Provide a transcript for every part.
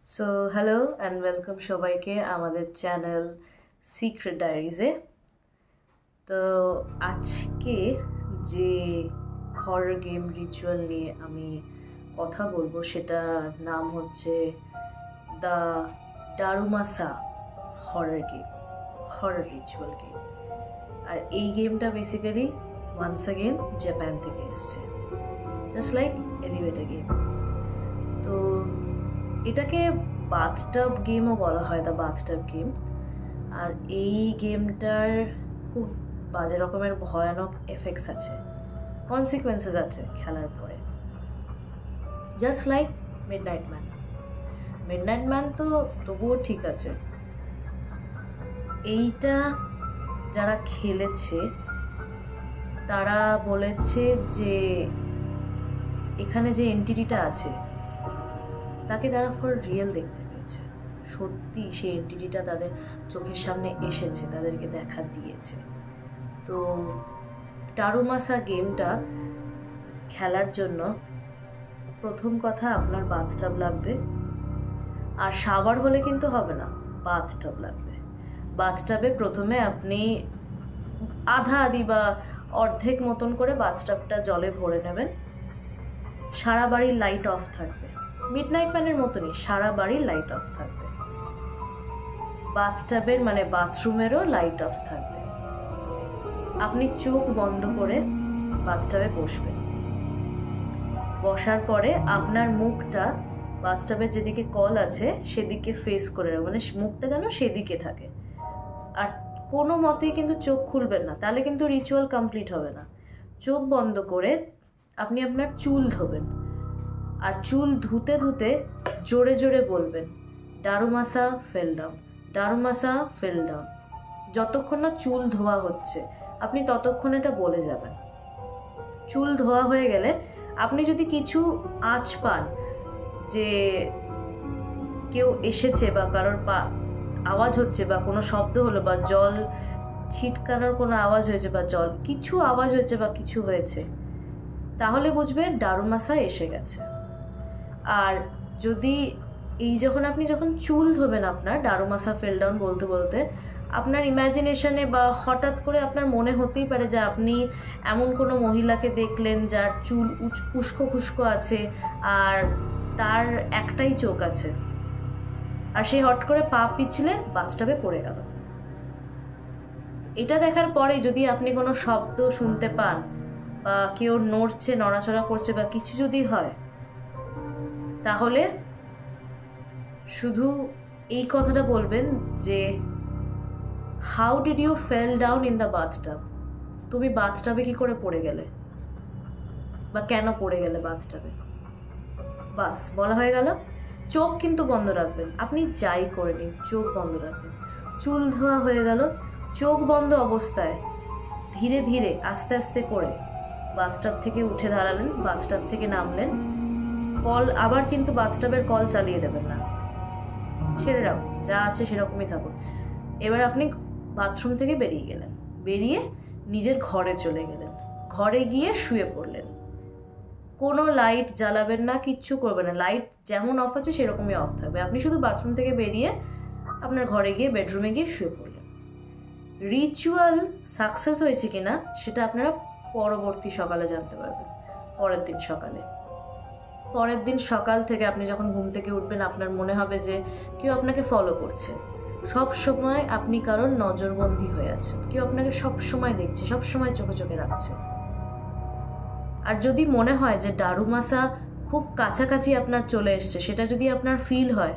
Hello and welcome সবাইকে আমাদের channel secret ডায়েরিজে। তো আজকে যে হরর গেম রিচুয়াল নিয়ে আমি কথা বলবো সেটার নাম হচ্ছে দ্য ডারুমাসা হরর রিচুয়াল গেম। আর এই গেমটা বেসিক্যালি ওয়ান্স অ্যাগেন জাপান থেকে এসছে, জাস্ট লাইক এলিভেটর গেম। তো এটাকে বাথটাব গেমও বলা হয়, দ্য বাথটাব গেম। আর এই গেমটার খুব বাজে রকমের ভয়ানক এফেক্টস আছে, কনসিকুয়েন্সেস আছে খেলার পরে, জাস্ট লাইক মিডনাইট ম্যান তো তবুও ঠিক আছে। এইটা যারা খেলেছে তারা বলেছে যে এখানে যে এন্টিটিটা আছে তাকে তারা ফর রিয়েল দেখতে পেয়েছে, সত্যি সেই এন্টিটিটা তাদের চোখের সামনে এসেছে, তাদেরকে দেখা দিয়েছে। তো ডারুমাসা গেমটা খেলার জন্য প্রথম কথা আপনার বাথটাব লাগবে, আর শাওয়ার হলে কিন্তু হবে না, বাথটাব লাগবে। বাথটাবে প্রথমে আপনি আধা আধি বা অর্ধেক মতন করে বাথটাবটা জলে ভরে নেবেন। সারা বাড়ির লাইট অফ থাকবে, মিডনাইট ম্যানের মতনই সারা বাড়ির লাইট অফ থাকবে। বাথটাবের মানে বাথরুমেরও লাইট অফ থাকবে। আপনি চোখ বন্ধ করে বাথটাবে বসবেন। বসার পরে আপনার মুখটা বাথটাবের যেদিকে কল আছে সেদিকে ফেস করে রাখবেন, মানে মুখটা যেন সেদিকে থাকে। আর কোনো মতেই কিন্তু চোখ খুলবেন না, তাহলে কিন্তু রিচুয়াল কমপ্লিট হবে না। চোখ বন্ধ করে আপনি আপনার চুল ধোবেন, আর চুল ধুতে ধুতে জোরে জোরে বলবেন ডারুমাসা ফেল ডাউন, ডারুমাসা ফেল ডাউন। যতক্ষণ না চুল ধোয়া হচ্ছে আপনি ততক্ষণ এটা বলে যাবেন। চুল ধোয়া হয়ে গেলে আপনি যদি কিছু আঁচ পান যে কেউ এসেছে বা কারোর আওয়াজ হচ্ছে বা কোনো শব্দ হলো বা জল ছিটকানোর কোনো আওয়াজ হয়েছে বা জল কিছু আওয়াজ হয়েছে বা কিছু হয়েছে, তাহলে বুঝবেন ডারুমাসা এসে গেছে। আর যদি আপনি যখন চুল ধোবেন আপনার ডারুমাসা ফেল ডাউন বলতে বলতে আপনার ইমাজিনেশনে বা হঠাৎ করে আপনার মনে হতেই পারে যে আপনি এমন কোনো মহিলাকে দেখলেন যার চুল উস্কো খুস্কো আছে আর তার একটাই চোখ আছে, আর সে হট করে পা পিছলে বাথটাবে পড়ে গেল। এটা দেখার পরে যদি আপনি কোনো শব্দ শুনতে পান বা কেউ নড়ছে, নড়াচড়া করছে বা কিছু যদি হয়, তাহলে শুধু এই কথাটা বলবেন যে how did you fell down in the bathtub, তুমি বাথটাবে কি করে পড়ে গেলে বা কেন পড়ে গেলে বাথটাবে। বাস বলা হয়ে গেল। চোখ কিন্তু বন্ধ রাখবেন, আপনি যাই করে নিন চোখ বন্ধ রাখবেন। চুল ধোয়া হয়ে গেল, চোখ বন্ধ অবস্থায় ধীরে ধীরে আস্তে আস্তে করে বাথটাব থেকে উঠে দাঁড়ালেন, বাথটাব থেকে নামলেন। কল আবার কিন্তু বাথটাবের কল চালিয়ে দেবেন না, ছেড়ে রাখুন, যা আছে সেরকমই থাকুন। এবার আপনি বাথরুম থেকে বেরিয়ে গেলেন, বেরিয়ে নিজের ঘরে চলে গেলেন, ঘরে গিয়ে শুয়ে পড়লেন। কোনো লাইট জ্বালাবেন না, কিচ্ছু করবেন না, লাইট যেমন অফ আছে সেরকমই অফ থাকবে। আপনি শুধু বাথরুম থেকে বেরিয়ে আপনার ঘরে গিয়ে বেডরুমে গিয়ে শুয়ে পড়লেন। রিচুয়াল সাকসেস হয়েছে কিনা সেটা আপনারা পরবর্তী সকালে জানতে পারবেন, পরের দিন সকাল থেকে আপনি যখন ঘুম থেকে উঠবেন আপনার মনে হবে যে কেউ আপনাকে ফলো করছে। সব সময় আপনি কারোর নজরবন্দি হয়ে আছেন, কেউ আপনাকে সব সময় দেখছে, সব সময় চোখে চোখে রাখছে। আর যদি মনে হয় যে ডারুমাসা খুব কাছাকাছি আপনার চলে এসছে, সেটা যদি আপনার ফিল হয়,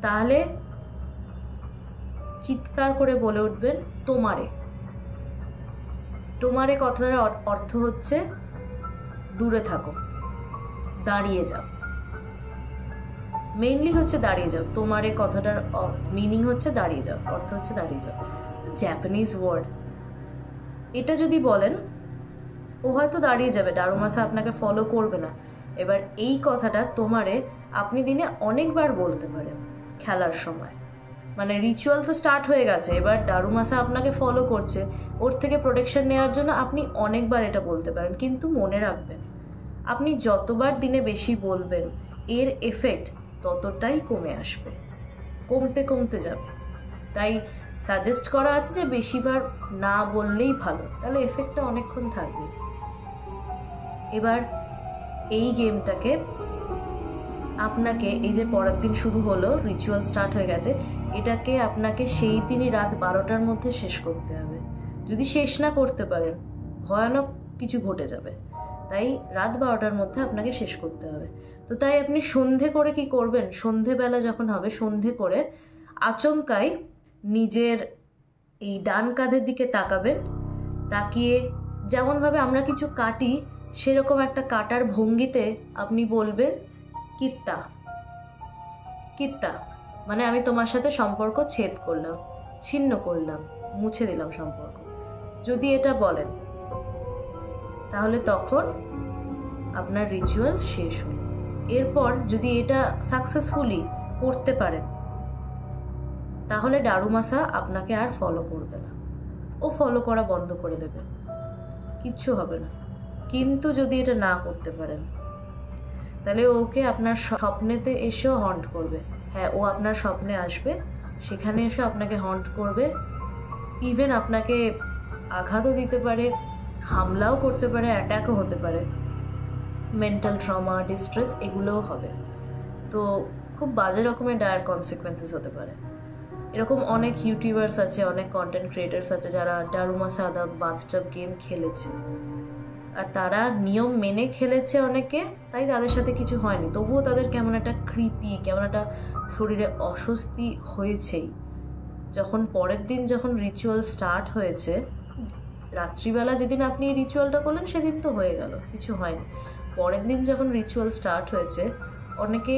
তাহলে চিৎকার করে বলে উঠবেন তোমারে। তোমারে কথাটার অর্থ হচ্ছে দূরে থাকো, দাঁড়িয়ে যাও। মেইনলি হচ্ছে দাঁড়িয়ে যাও, তোমারে কথাটার মিনিং হচ্ছে দাঁড়িয়ে যাও, অর্থ হচ্ছে দাঁড়িয়ে যাও, জাপানিজ ওয়ার্ড। এটা যদি বলেন ও হয়তো দাঁড়িয়ে যাবে, ডারুমাসা আপনাকে ফলো করবে না। এবার এই কথাটা তোমারে আপনি দিনে অনেকবার বলতে পারেন খেলার সময়, মানে রিচুয়াল তো স্টার্ট হয়ে গেছে, এবার ডারুমাসা আপনাকে ফলো করছে, ওর থেকে প্রোটেকশন নেওয়ার জন্য আপনি অনেকবার এটা বলতে পারেন। কিন্তু মনে রাখবেন আপনি যতবার দিনে বেশি বলবেন এর এফেক্ট ততটাই কমে আসবে, কমতে কমতে যাবে। তাই সাজেস্ট করা আছে যে বেশিবার না বললেই ভালো, তাহলে এফেক্টটা অনেকক্ষণ থাকবে। এবার এই গেমটাকে আপনাকে, এই যে পরের দিন শুরু হলো, রিচুয়াল স্টার্ট হয়ে গেছে, এটাকে আপনাকে সেই দিনই রাত 12টার মধ্যে শেষ করতে হবে। যদি শেষ না করতে পারেন ভয়ানক কিছু ঘটে যাবে, তাই রাত 12টার মধ্যে আপনাকে শেষ করতে হবে। তো তাই আপনি সন্ধে করে কি করবেন, সন্ধেবেলা যখন হবে সন্ধে করে আচমকাই নিজের এই ডান কাঁধের দিকে তাকাবেন, তাকিয়ে যেমনভাবে আমরা কিছু কাটি সেরকম একটা কাটার ভঙ্গিতে আপনি বলবেন কিত্তা কিত্তা, মানে আমি তোমার সাথে সম্পর্ক ছেদ করলাম, ছিন্ন করলাম, মুছে দিলাম সম্পর্ক। যদি এটা বলেন তাহলে তখন আপনার রিচুয়াল শেষ হলো। এরপর যদি এটা সাকসেসফুলি করতে পারেন তাহলে দারুমাসা আপনাকে আর ফলো করবে না, ও ফলো করা বন্ধ করে দেবে, কিচ্ছু হবে না। কিন্তু যদি এটা না করতে পারেন তাহলে ওকে আপনার স্বপ্নেতে এসেও হন্ট করবে। হ্যাঁ, ও আপনার স্বপ্নে আসবে, সেখানে এসে আপনাকে হন্ট করবে, ইভেন আপনাকে আঘাতও দিতে পারে, হামলাও করতে পারে, অ্যাট্যাকও হতে পারে, মেন্টাল ট্রমা, ডিস্ট্রেস এগুলোও হবে। তো খুব বাজে রকমের ডায়ার কনসিকুয়েন্সেস হতে পারে। এরকম অনেক ইউটিউবার্স আছে, অনেক কন্টেন্ট ক্রিয়েটার্স আছে যারা দারুমাসা দ্য বাথটাব গেম খেলেছে, আর তারা নিয়ম মেনে খেলেছে অনেকে, তাই তাদের সাথে কিছু হয়নি, তবুও তাদের কেমন একটা ক্রিপি, কেমন একটা শরীরে অস্বস্তি হয়েছেই। যখন পরের দিন যখন রিচুয়াল স্টার্ট হয়েছে, রাত্রিবেলা যেদিন আপনি এই রিচুয়ালটা করলেন সেদিন তো হয়ে গেল, কিছু হয়নি। পরের দিন যখন রিচুয়াল স্টার্ট হয়েছে অনেকে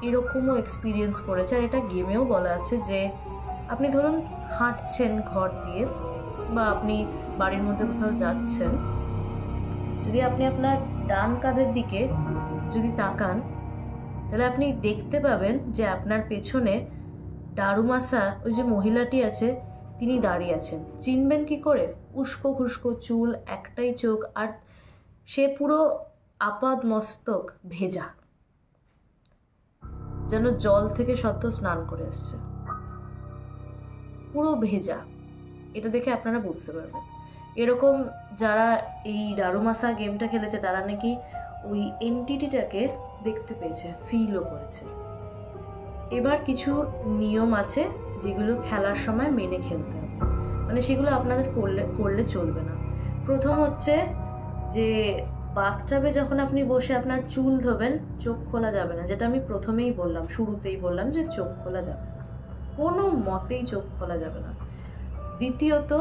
এরকমও এক্সপিরিয়েন্স করেছে, আর এটা গেমেও বলা আছে যে আপনি ধরুন হাঁটছেন ঘর দিয়ে বা আপনি বাড়ির মধ্যে কোথাও যাচ্ছেন, যদি আপনি আপনার ডান কাঁধের দিকে যদি তাকান তাহলে আপনি দেখতে পাবেন যে আপনার পেছনে দারুমাসা, ওই যে মহিলাটি আছে, তিনি দাঁড়িয়ে আছেন। চিনবেন কি করে? উস্কো খুস্কো চুল, একটাই চোখ, আর সে পুরো আপাদ মস্তক ভেজা, যেন জল থেকে সদ্য স্নান করে এসছে, পুরো ভেজা। এটা দেখে আপনারা বুঝতে পারবেন। এরকম যারা এই দারুমাসা গেমটা খেলেছে তারা নাকি ওই এন্টিটিটাকে দেখতে পেয়েছে, ফিলও করেছে। এবার কিছু নিয়ম আছে যেগুলো খেলার সময় মেনে খেলতে হবে, মানে সেগুলো আপনাদের করলে চলবে না। প্রথম হচ্ছে যে বাথটাবে যখন আপনি বসে আপনার চুল ধোবেন, চোখ খোলা যাবে না, যেটা আমি প্রথমেই বললাম, শুরুতেই বললাম যে চোখ খোলা যাবে না, কোনো মতেই চোখ খোলা যাবে না। দ্বিতীয়ত,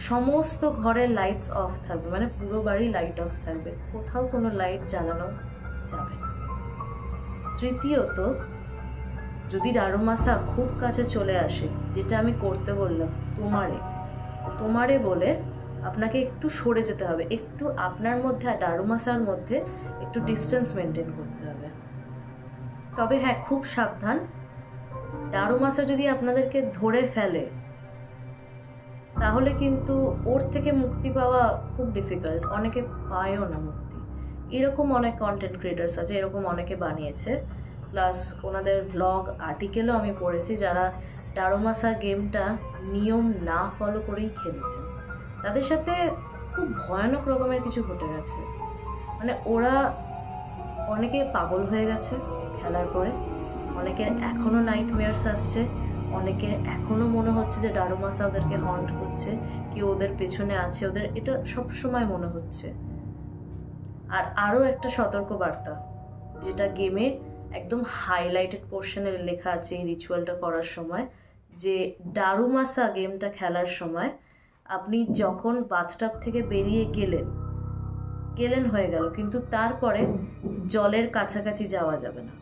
সমস্ত ঘরের লাইটস অফ থাকবে, মানে পুরো বাড়ি লাইট অফ থাকবে, কোথাও কোনো লাইট জ্বালানো যাবে না। তৃতীয়ত, যদি দারুমাসা খুব কাছে চলে আসে, যেটা আমি করতে বললাম, তোমারে বলে আপনাকে একটু সরে যেতে হবে, একটু আপনার মধ্যে আর দারুমাসার মধ্যে একটু ডিস্টেন্স মেনটেন করতে হবে। তবে হ্যাঁ, খুব সাবধান, দারুমাসা যদি আপনাদেরকে ধরে ফেলে তাহলে কিন্তু ওর থেকে মুক্তি পাওয়া খুব ডিফিকাল্ট, অনেকে পায়ও না মুক্তি। এরকম অনেক কন্টেন্ট ক্রিয়েটার্স আছে, এরকম অনেকে বানিয়েছে, প্লাস ওনাদের ভ্লগ আর্টিকেলও আমি পড়েছি যারা দারুমাসা গেমটা নিয়ম না ফলো করেই খেলেছে, তাদের সাথে খুব ভয়ানক রকমের কিছু ঘটে গেছে। মানে ওরা অনেকে পাগল হয়ে গেছে খেলার পরে, অনেকের এখনও নাইটমেয়ার্স আসছে, অনেকের এখনও মনে হচ্ছে যে দারুমাসা ওদেরকে হন্ট করছে, কেউ ওদের পেছনে আছে, ওদের এটা সবসময় মনে হচ্ছে। আর আরও একটা সতর্ক বার্তা, যেটা গেমে একদম হাইলাইটেড পোর্শনে লেখা আছে এই রিচুয়ালটা করার সময়, যে দারুমাসা গেমটা খেলার সময় আপনি যখন বাথটাব থেকে বেরিয়ে গেলেন হয়ে গেল, কিন্তু তারপরে জলের কাছাকাছি যাওয়া যাবে না,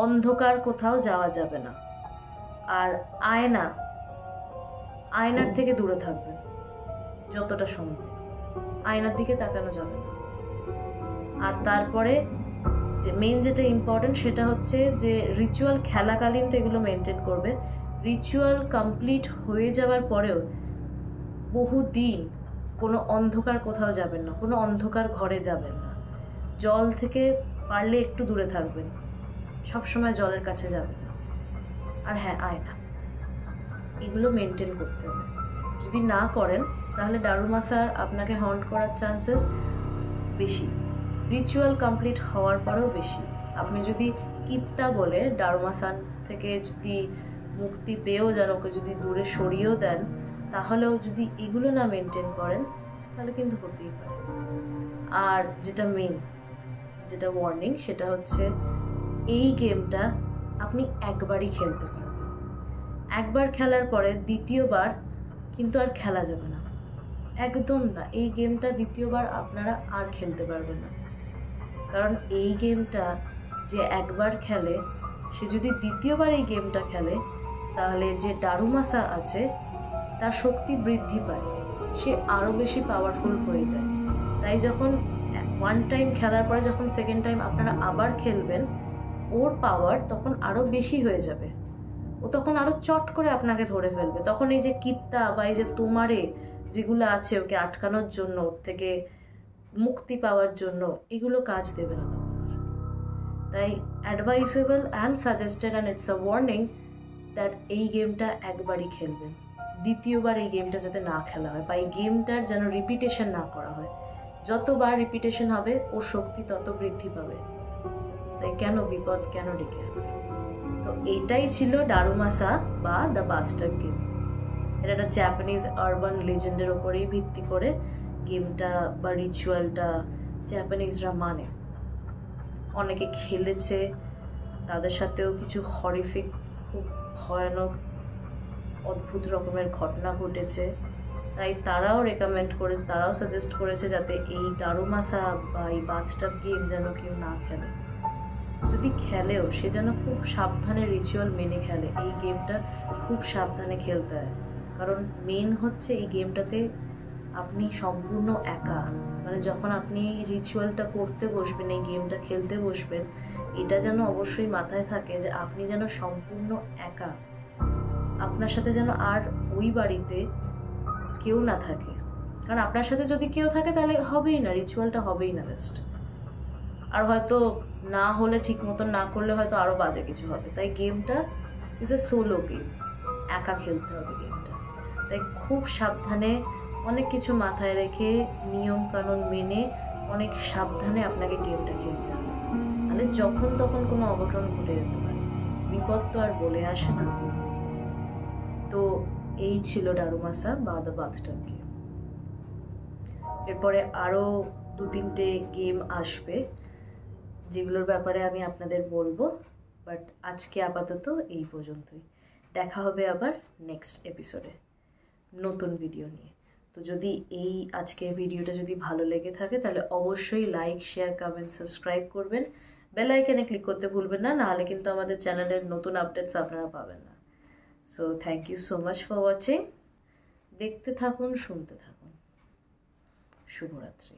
অন্ধকার কোথাও যাওয়া যাবে না, আর আয়নার থেকে দূরে থাকবেন যতটা সম্ভব, আয়নার দিকে তাকানো যাবে না। আর তারপরে যে মেইন যেটা ইম্পর্টেন্ট সেটা হচ্ছে যে রিচুয়াল খেলাকালীন তো এগুলো মেনটেন করবে, রিচুয়াল কমপ্লিট হয়ে যাওয়ার পরেও বহুদিন কোনো অন্ধকার কোথাও যাবেন না, কোনো অন্ধকার ঘরে যাবেন না, জল থেকে পারলে একটু দূরে থাকবেন, সবসময় জলের কাছে যাবেন না। আর হ্যাঁ, আয়না, এগুলো মেনটেন করতে হবে। যদি না করেন তাহলে দারুমাসার আপনাকে হন্ট করার চান্সেস বেশি, রিচুয়াল কমপ্লিট হওয়ার পরেও বেশি। আপনি যদি কিত্তা বলে দারুমাসান থেকে যদি মুক্তি পেয়েও যান, ওকে যদি দূরে সরিয়েও দেন, তাহলেও যদি এগুলো না মেনটেন করেন তাহলে কিন্তু হতেই পারে। আর যেটা মেন, যেটা ওয়ার্নিং, সেটা হচ্ছে এই গেমটা আপনি একবারই খেলতে পারবেন। একবার খেলার পরে দ্বিতীয়বার কিন্তু আর খেলা যাবে না, একদম না। এই গেমটা দ্বিতীয়বার আপনারা আর খেলতে পারবেন না, কারণ এই গেমটা যে একবার খেলে, সে যদি দ্বিতীয়বার এই গেমটা খেলে তাহলে যে দারুমাসা আছে তার শক্তি বৃদ্ধি পায়, সে আরও বেশি পাওয়ারফুল হয়ে যায়। তাই যখন ওয়ান টাইম খেলার পরে যখন সেকেন্ড টাইম আপনারা আবার খেলবেন, ওর পাওয়ার তখন আরও বেশি হয়ে যাবে। ও তখন আরও চট করে আপনাকে ধরে ফেলবে। তখন এই যে কিত্তা বা এই যে তোমারে যেগুলো আছে ওকে আটকানোর জন্য, ওর থেকে মুক্তি পাওয়ার জন্য, এগুলো কাজ দেবে না তখন আর। তাই অ্যাডভাইসেবল and suggested and it's a warning that এই গেমটা একবারই খেলবেন, দ্বিতীয়বার এই গেমটা যাতে না খেলা হয়, বা এই গেমটার যেন রিপিটেশন না করা হয়। যতবার রিপিটেশন হবে ওর শক্তি তত বৃদ্ধি পাবে। তাই কেন বিপদ কেন ডেকে আনবে? তো এইটাই ছিল দারুমাসা বা দ্য বাথটাব গেম। এটা একটা জাপানিজ আরবান লেজেন্ডের ওপরেই ভিত্তি করে গেমটা বা রিচুয়ালটা জাপানিজরা মানে। অনেকে খেলেছে, তাদের সাথেও কিছু হরিফিক, খুব ভয়ানক অদ্ভুত রকমের ঘটনা ঘটেছে। তাই তারাও রেকমেন্ড করেছে, তারাও সাজেস্ট করেছে যাতে এই দারুমাসা বা এই বাথটাব গেম যেন কেউ না খেলে। যদি খেলেও সে যেন খুব সাবধানে রিচুয়াল মেনে খেলে। এই গেমটা খুব সাবধানে খেলতে হয়, কারণ মেন হচ্ছে এই গেমটাতে আপনি সম্পূর্ণ একা। মানে যখন আপনি এই রিচুয়ালটা করতে বসবেন, এই গেমটা খেলতে বসবেন, এটা যেন অবশ্যই মাথায় থাকে যে আপনি যেন সম্পূর্ণ একা। আপনার সাথে যেন আর ওই বাড়িতে কেউ না থাকে, কারণ আপনার সাথে যদি কেউ থাকে তাহলে হবেই না, রিচুয়ালটা হবেই না বেস্ট। আর হয়তো না হলে, ঠিক মতন না করলে হয়তো আরও বাজে কিছু হবে। তাই গেমটা ইজ এ সোলো গেম, একা খেলতে হবে গেমটা। তাই খুব সাবধানে, অনেক কিছু মাথায় রেখে, নিয়ম কানুন মেনে অনেক সাবধানে আপনাকে গেমটা খেলতে হবে, তাহলে যখন তখন কোনো অঘটন ঘটে যেতে পারে। বিপদ তো আর বলে আসে না। তো এই ছিল দারুমাসা বা দ্য বাথটাব গেম। এরপরে আরও 2-3টে গেম আসবে যেগুলোর ব্যাপারে আমি আপনাদের বলবো, বাট আজকে আপাতত এই পর্যন্তই। দেখা হবে আবার নেক্সট এপিসোডে নতুন ভিডিও নিয়ে। তো যদি এই আজকের ভিডিওটা যদি ভালো লেগে থাকে তাহলে অবশ্যই লাইক, শেয়ার, কমেন্ট, সাবস্ক্রাইব করবেন। বেল আইকনে ক্লিক করতে ভুলবেন না, নাহলে কিন্তু আমাদের চ্যানেলের নতুন আপডেটস আপনারা পাবেন না। So thank you so much for watching. দেখতে থাকুন, শুনতে থাকুন। শুভরাত্রি।